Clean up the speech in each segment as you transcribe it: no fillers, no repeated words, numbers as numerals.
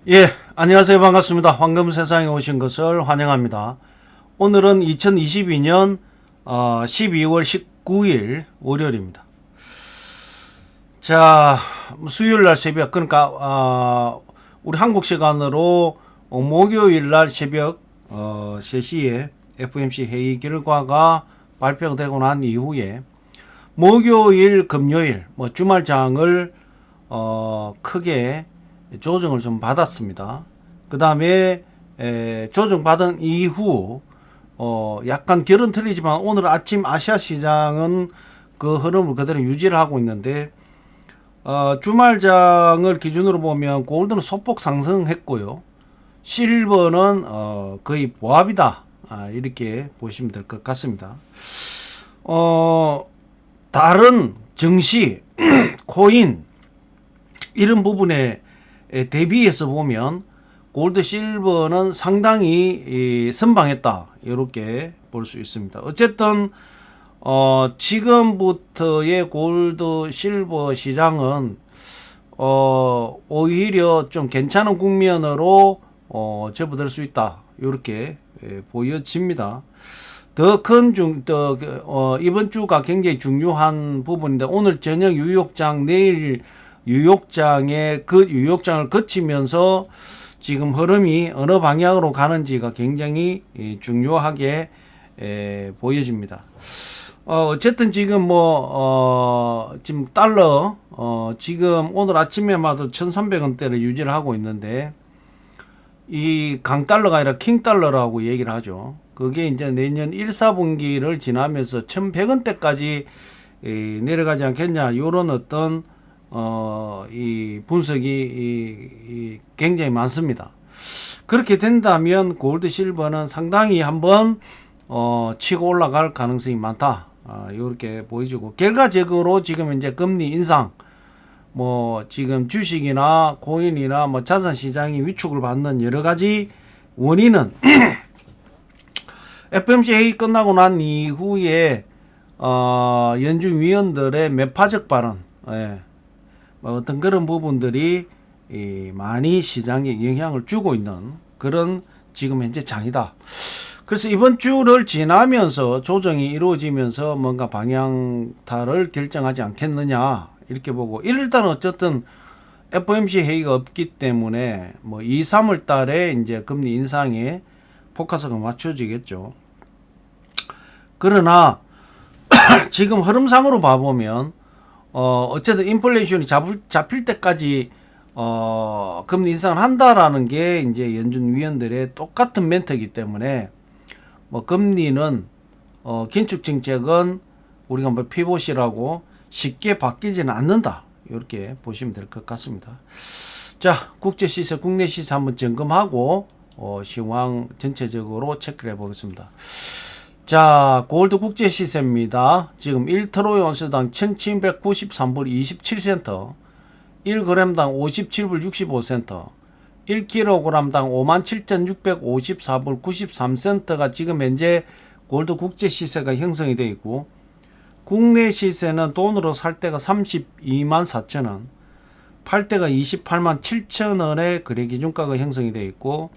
예, 안녕하세요. 반갑습니다. 황금 세상에 오신 것을 환영합니다. 오늘은 2022년 12월 19일 월요일입니다. 자, 수요일 날 새벽, 그러니까 우리 한국 시간으로 목요일 날 새벽 3시에 FOMC 회의 결과가 발표되고 난 이후에 목요일, 금요일 주말장을 크게 조정을 좀 받았습니다. 그 다음에 조정받은 이후 약간 결은 틀리지만 오늘 아침 아시아 시장은 그 흐름을 그대로 유지를 하고 있는데 주말장을 기준으로 보면 골드는 소폭 상승했고요. 실버는 거의 보합이다. 이렇게 보시면 될 것 같습니다. 다른 증시, 코인 이런 부분에 대비해서 보면 골드 실버는 상당히 선방했다 이렇게 볼 수 있습니다. 어쨌든 지금부터의 골드 실버 시장은 오히려 좀 괜찮은 국면으로 접어들 수 있다 이렇게 보여집니다. 이번 주가 굉장히 중요한 부분인데 오늘 저녁 뉴욕장, 내일 뉴욕장에 그 뉴욕장을 거치면서 지금 흐름이 어느 방향으로 가는지가 굉장히 중요하게 보여집니다. 어쨌든 지금 지금 달러 지금 오늘 아침에마다 1,300원대를 유지를 하고 있는데 이 강달러가 아니라 킹달러라고 얘기를 하죠. 그게 이제 내년 1, 4분기를 지나면서 1,100원대까지 내려가지 않겠냐 이런 어떤 이 분석이 굉장히 많습니다. 그렇게 된다면 골드 실버는 상당히 한번 치고 올라갈 가능성이 많다. 이렇게 보여주고 결과적으로 지금 이제 금리 인상 지금 주식이나 코인이나 자산 시장이 위축을 받는 여러 가지 원인은 FOMC 회의 끝나고 난 이후에 연준 위원들의 매파적 발언 어떤 그런 부분들이 많이 시장에 영향을 주고 있는 그런 지금 현재 장이다. 그래서 이번 주를 지나면서 조정이 이루어지면서 뭔가 방향타를 결정하지 않겠느냐 이렇게 보고 일단 어쨌든 FOMC 회의가 없기 때문에 2, 3월 달에 이제 금리 인상에 포커스가 맞춰지겠죠. 그러나 지금 흐름상으로 봐보면 어쨌든 인플레이션이 잡힐 때까지 금리 인상을 한다라는 게 이제 연준 위원들의 똑같은 멘트이기 때문에 금리는 긴축 정책은 우리가 피봇이라고 쉽게 바뀌지는 않는다 이렇게 보시면 될 것 같습니다. 자, 국제 시세, 국내 시세 한번 점검하고 시황 전체적으로 체크를 해보겠습니다. 자, 골드 국제 시세입니다. 지금 1트로이 온스당 1793불 27센트, 1g당 57불 65센트, 1kg당 57,654불 93센트가 지금 현재 골드 국제 시세가 형성이 되어 있고, 국내 시세는 돈으로 살 때가 32만 4천원, 팔 때가 28만 7천원의 거래 기준가가 형성이 되어 있고,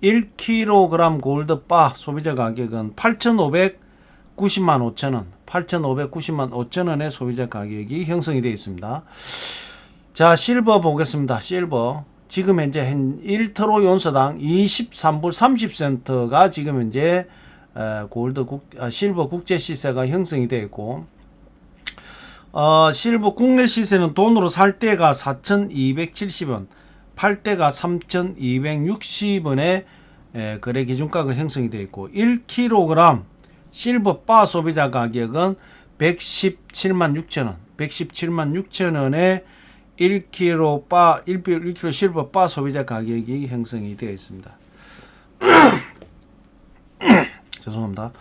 1kg 골드 바 소비자 가격은 8,590만 5천원, 8,590만 5천원의 소비자 가격이 형성이 되어 있습니다. 자, 실버 보겠습니다. 실버. 지금 현재 1트로이 온스당 23불 30센트가 지금 현재 실버 국제 시세가 형성이 되어 있고, 실버 국내 시세는 돈으로 살 때가 4,270원, 팔 때가 3,260원의 거래 기준가가 형성이 되어 있고, 1kg 실버 바 소비자 가격은 117만 6천원, 117만 6천원의 1kg 실버 바 소비자 가격이 형성이 되어 있습니다. 죄송합니다.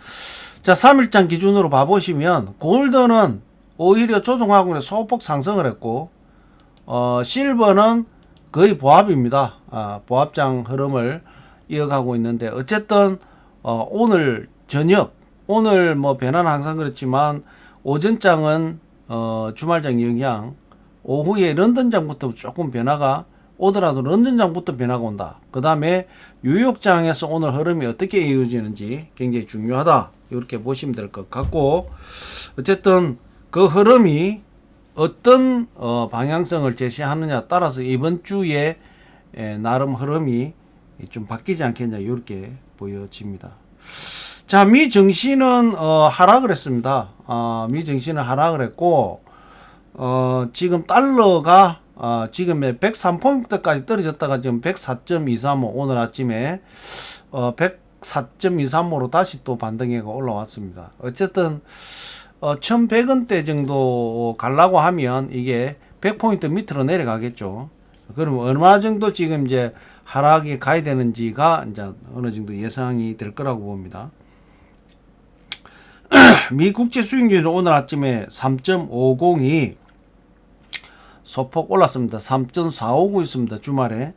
자, 3일장 기준으로 봐보시면 골드는 오히려 조정하고 소폭 상승을 했고, 실버는 거의 보합입니다. 보합장 흐름을 이어가고 있는데, 어쨌든 오늘 저녁, 오늘 변화는 항상 그렇지만 오전장은 주말장 영향, 오후에 런던장부터 조금 변화가 오더라도 런던장부터 변화가 온다. 그 다음에 뉴욕장에서 오늘 흐름이 어떻게 이어지는지 굉장히 중요하다. 이렇게 보시면 될 것 같고, 어쨌든 그 흐름이 어떤 방향성을 제시하느냐 따라서 이번 주에 나름 흐름이 좀 바뀌지 않겠냐 이렇게 보여집니다. 자, 미 증시는 하락을 했습니다. 미 증시는 하락을 했고, 지금 달러가 지금 103포인트까지 떨어졌다가 지금 104.235 오늘 아침에 104.235로 다시 또 반등해가 올라왔습니다. 어쨌든 1100원대 정도 가려고 하면 이게 100포인트 밑으로 내려가겠죠. 그럼 얼마 정도 지금 이제 하락이 가야 되는지가 이제 어느 정도 예상이 될 거라고 봅니다. 미 국제 수익률은 오늘 아침에 3.50이 소폭 올랐습니다. 3.459 있습니다. 주말에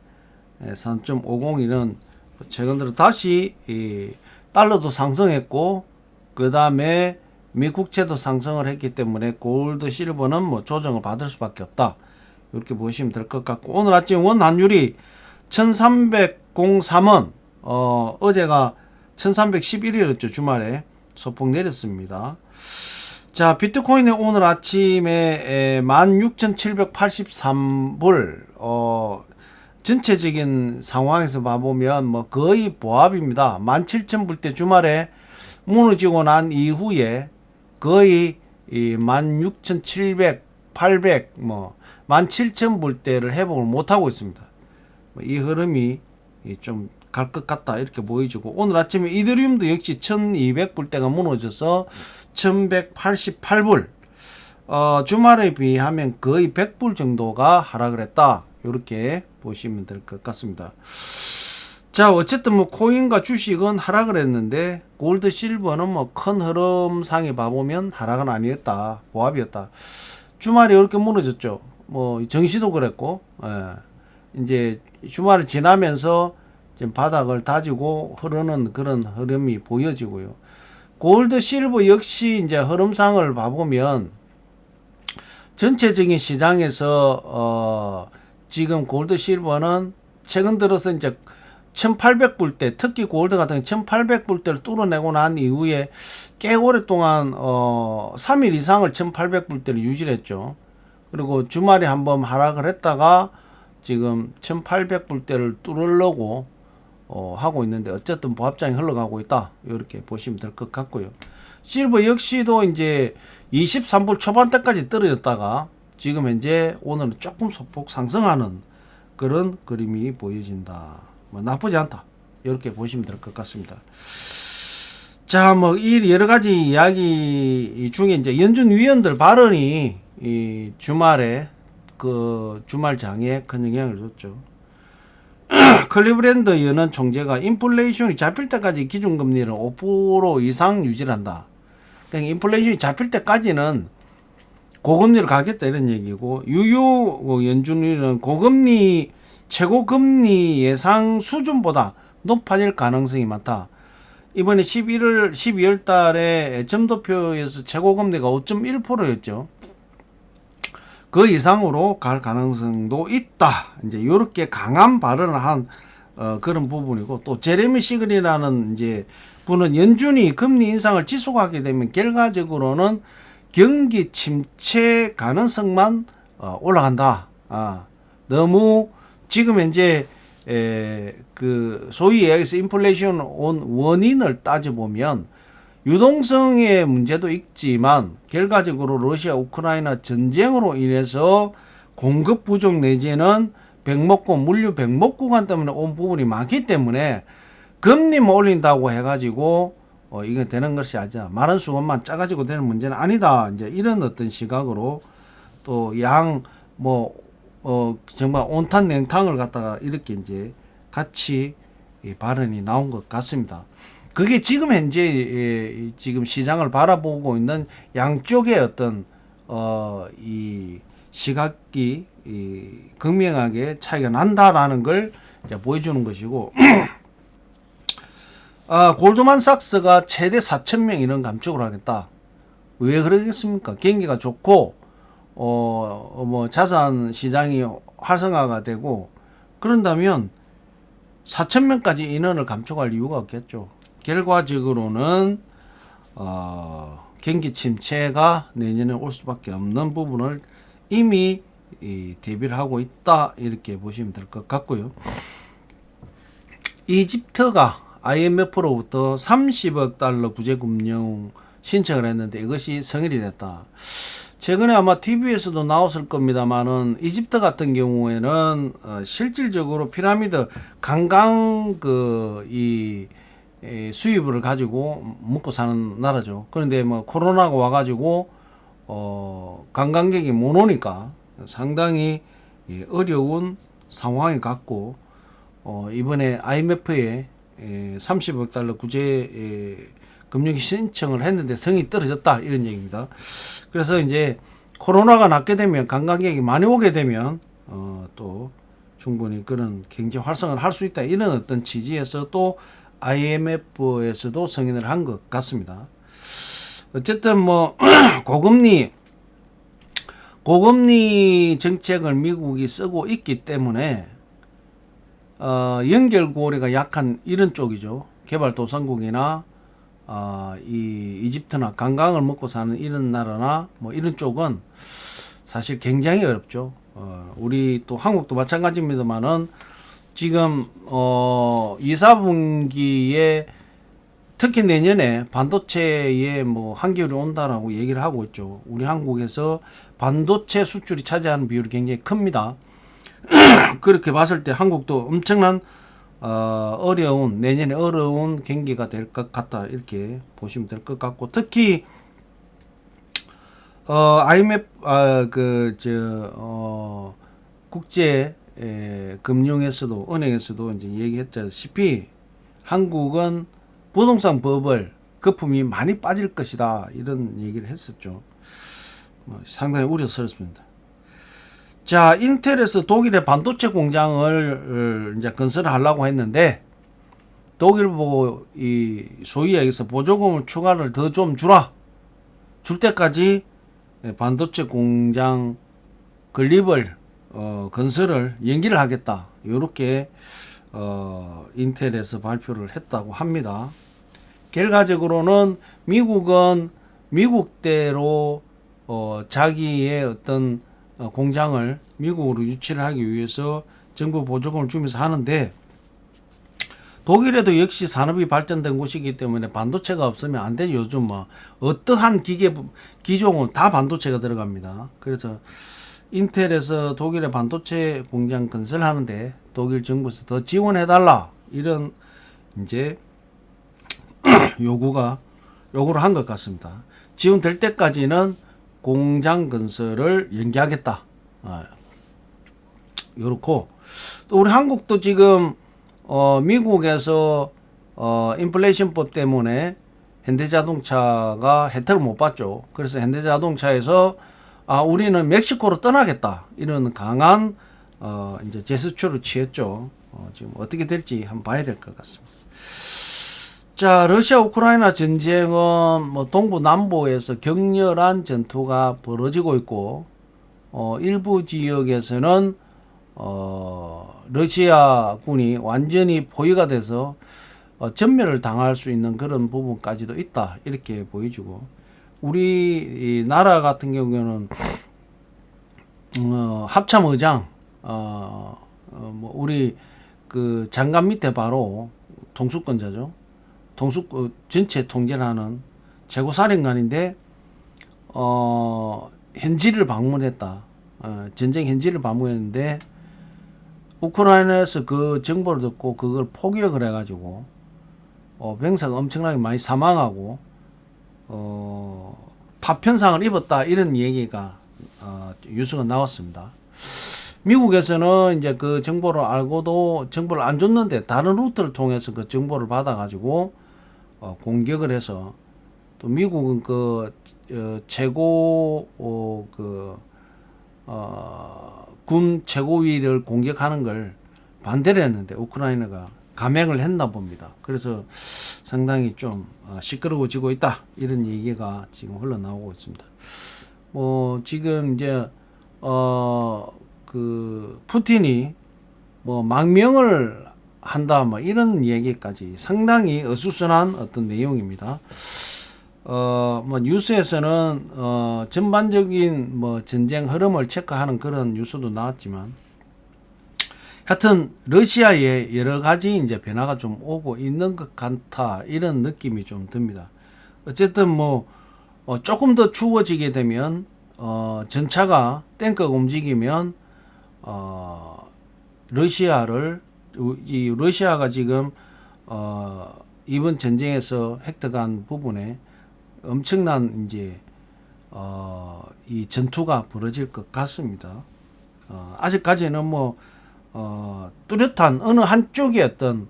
3.502는 최근 들어 다시 달러도 상승했고, 그 다음에 미 국채도 상승을 했기 때문에 골드 실버는 뭐 조정을 받을 수밖에 없다. 이렇게 보시면 될 것 같고, 오늘 아침 원 환율이 1303원, 어제가 1311이었죠. 주말에 소폭 내렸습니다. 자, 비트코인이 오늘 아침에 16,783불, 전체적인 상황에서 봐보면 뭐 거의 보합입니다. 17,000불대 주말에 무너지고 난 이후에 거의 16,700, 800, 뭐 17,000불대를 회복을 못하고 있습니다. 이 흐름이 좀 갈 것 같다 이렇게 보여지고, 오늘 아침에 이더리움도 역시 1200불대가 무너져서 1188불, 주말에 비하면 거의 100불 정도가 하락을 했다 이렇게 보시면 될 것 같습니다. 자, 어쨌든 뭐 코인과 주식은 하락을 했는데 골드 실버는 뭐 큰 흐름상에 봐보면 하락은 아니었다, 보합이었다. 주말에 이렇게 무너졌죠. 뭐 정시도 그랬고, 이제 주말을 지나면서 지금 바닥을 다지고 흐르는 그런 흐름이 보여지고요. 골드 실버 역시 이제 흐름상을 봐보면 전체적인 시장에서 지금 골드 실버는 최근 들어서 이제 1800불대, 특히 골드 같은 경우 1800불대를 뚫어내고 난 이후에 꽤 오랫동안 3일 이상을 1800불대를 유지를 했죠. 그리고 주말에 한번 하락을 했다가 지금 1800불대를 뚫으려고 하고 있는데, 어쨌든 보합장이 흘러가고 있다 이렇게 보시면 될 것 같고요. 실버 역시도 이제 23불 초반대까지 떨어졌다가 지금 현재 오늘은 조금 소폭 상승하는 그런 그림이 보여진다. 뭐 나쁘지 않다 이렇게 보시면 될 것 같습니다. 자, 뭐 이 여러 가지 이야기 중에 이제 연준 위원들 발언이 이 주말에 그 주말장에 큰 영향을 줬죠. 클리브랜드 연은 총재가 인플레이션이 잡힐 때까지 기준금리를 5% 이상 유지한다. 그러니까 인플레이션이 잡힐 때까지는 고금리를 가겠다 이런 얘기고, 유유 연준위는 고금리 최고금리 예상 수준보다 높아질 가능성이 많다. 이번에 12월 달에 점도표에서 최고금리가 5.1%였죠. 그 이상으로 갈 가능성도 있다. 이제 이렇게 강한 발언을 한 그런 부분이고, 또 제레미 시글이라는 이제 분은 연준이 금리 인상을 지속하게 되면 결과적으로는 경기 침체 가능성만 올라간다. 너무 지금 현재 그 소위 얘기해서 인플레이션 온 원인을 따져보면 유동성의 문제도 있지만 결과적으로 러시아 우크라이나 전쟁으로 인해서 공급 부족 내지는 백목고 물류 백목 구간 때문에 온 부분이 많기 때문에 금리만 올린다고 해가지고 이건 되는 것이 아니라 마른 수건만 짜가지고 되는 문제는 아니다. 이제 이런 어떤 시각으로 또 정말 온탕 냉탕을 갖다가 이렇게 이제 같이 발언이 나온 것 같습니다. 그게 지금 현재 지금 시장을 바라보고 있는 양쪽의 어떤 이 시각이 극명하게 차이가 난다라는 걸 이제 보여주는 것이고, 골드만삭스가 최대 4,000명 인원 감축을 하겠다. 왜 그러겠습니까? 경기가 좋고 뭐 자산 시장이 활성화가 되고 그런다면 4,000명까지 인원을 감축할 이유가 없겠죠. 결과적으로는 경기 침체가 내년에 올 수밖에 없는 부분을 이미 대비를 하고 있다, 이렇게 보시면 될 것 같고요. 이집트가 IMF로부터 30억 달러 구제금융 신청을 했는데 이것이 성립이 됐다. 최근에 아마 TV에서도 나왔을 겁니다만은 이집트 같은 경우에는 실질적으로 피라미드 관광 수입을 가지고 먹고 사는 나라죠. 그런데 뭐 코로나가 와가지고 관광객이 못 오니까 상당히 어려운 상황이 갔고, 이번에 IMF에 30억 달러 구제 금융 신청을 했는데 성이 떨어졌다, 이런 얘기입니다. 그래서 이제 코로나가 낫게 되면, 관광객이 많이 오게 되면 또 충분히 그런 경제 활성을 할 수 있다, 이런 어떤 취지에서 또 IMF에서도 승인을 한 것 같습니다. 어쨌든 뭐 고금리 정책을 미국이 쓰고 있기 때문에 연결고리가 약한 이런 쪽이죠. 개발도상국이나 이 이집트나 관광을 먹고 사는 이런 나라나 뭐 이런 쪽은 사실 굉장히 어렵죠. 우리 또 한국도 마찬가지입니다만은 지금 2, 4분기에 특히 내년에 반도체에 뭐 한겨울이 온다라고 얘기를 하고 있죠. 우리 한국에서 반도체 수출이 차지하는 비율이 굉장히 큽니다. 그렇게 봤을 때 한국도 엄청난 내년에 어려운 경기가 될 것 같다, 이렇게 보시면 될 것 같고, 특히 IMF 국제 금융에서도, 은행에서도 이제 얘기했다시피 한국은 부동산 버블 거품이 많이 빠질 것이다, 이런 얘기를 했었죠. 상당히 우려스럽습니다. 자, 인텔에서 독일의 반도체 공장을 이제 건설을 하려고 했는데, 독일 보고 소위 얘기해서 보조금을 추가를 더 좀 줄 때까지 반도체 공장 건립을 건설을 연기를 하겠다, 이렇게 인텔에서 발표를 했다고 합니다. 결과적으로는 미국은 미국대로 자기의 어떤 공장을 미국으로 유치를 하기 위해서 정부 보조금을 주면서 하는데, 독일에도 역시 산업이 발전된 곳이기 때문에 반도체가 없으면 안 되죠. 요즘 뭐 어떠한 기종은 다 반도체가 들어갑니다. 그래서 인텔에서 독일의 반도체 공장 건설하는데 독일 정부에서 더 지원해달라, 이런 이제 요구를 한 것 같습니다. 지원될 때까지는 공장 건설을 연기하겠다. 요렇고, 또 우리 한국도 지금 미국에서 인플레이션법 때문에 현대자동차가 혜택을 못 받죠. 그래서 현대자동차에서 우리는 멕시코로 떠나겠다, 이런 강한 이제 제스처를 취했죠. 지금 어떻게 될지 한번 봐야 될 것 같습니다. 자, 러시아 우크라이나 전쟁은 뭐 동부 남부에서 격렬한 전투가 벌어지고 있고, 일부 지역에서는 러시아군이 완전히 포위가 돼서 전멸을 당할 수 있는 그런 부분까지도 있다, 이렇게 보여지고, 우리 나라 같은 경우에는 합참의장 뭐 우리 그 장관 밑에 바로 통수권자죠. 전체 통제를 하는 최고사령관인데 현지를 방문했다. 전쟁 현지를 방문했는데 우크라이나에서 그 정보를 듣고 그걸 포기를 해가지고 병사가 엄청나게 많이 사망하고 파편상을 입었다, 이런 얘기가 뉴스가 나왔습니다. 미국에서는 이제 그 정보를 알고도 정보를 안 줬는데 다른 루트를 통해서 그 정보를 받아가지고 공격을 해서, 또 미국은 그 최고 군 최고위를 공격하는 걸 반대를 했는데 우크라이나가 감행을 했나 봅니다. 그래서 상당히 좀 시끄러워지고 있다, 이런 얘기가 지금 흘러나오고 있습니다. 뭐 지금 이제 그 푸틴이 뭐 망명을 한다 뭐 이런 얘기까지 상당히 어수선한 어떤 내용입니다. 뭐 뉴스에서는 전반적인 뭐 전쟁 흐름을 체크하는 그런 뉴스도 나왔지만 하여튼 러시아에 여러 가지 이제 변화가 좀 오고 있는 것 같다 이런 느낌이 좀 듭니다. 어쨌든 뭐 조금 더 추워지게 되면 전차가 탱크가 움직이면 러시아가 지금 이번 전쟁에서 획득한 부분에 엄청난 이제 이 전투가 벌어질 것 같습니다. 아직까지는 뭐 뚜렷한 어느 한쪽의 어떤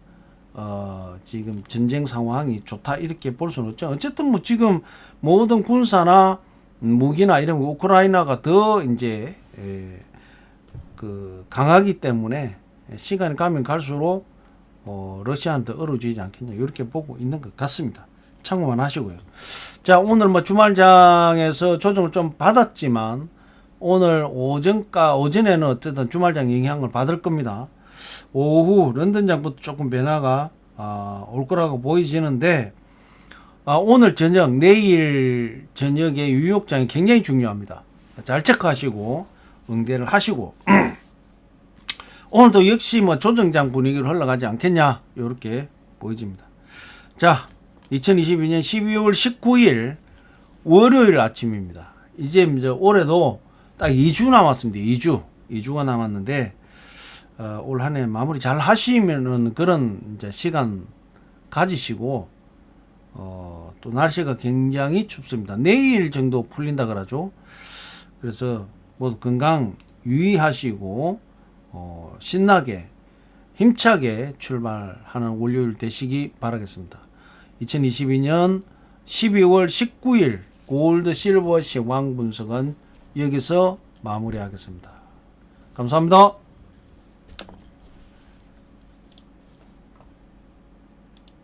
지금 전쟁 상황이 좋다 이렇게 볼 수는 없죠. 어쨌든 뭐 지금 모든 군사나 무기나 이런 우크라이나가 더 이제 그 강하기 때문에 시간이 가면 갈수록 러시아한테 얼어지지 않겠냐 이렇게 보고 있는 것 같습니다. 참고만 하시고요. 자, 오늘 뭐 주말장에서 조정을 좀 받았지만 오늘 오전에는 어쨌든 주말장 영향을 받을 겁니다. 오후 런던장부터 조금 변화가 올 거라고 보이지는데 오늘 저녁 내일 저녁에 뉴욕장이 굉장히 중요합니다. 잘 체크하시고 응대를 하시고 오늘도 역시 뭐 조정장 분위기로 흘러가지 않겠냐 이렇게 보여집니다. 자, 2022년 12월 19일 월요일 아침입니다. 이제 올해도 딱 2주 남았습니다. 2주가 남았는데 올 한 해 마무리 잘 하시면은 그런 이제 시간 가지시고 또 날씨가 굉장히 춥습니다. 내일 정도 풀린다 그러죠. 그래서 모두 건강 유의하시고 신나게 힘차게 출발하는 월요일 되시기 바라겠습니다. 2022년 12월 19일 골드 실버 시황 분석은 여기서 마무리하겠습니다. 감사합니다.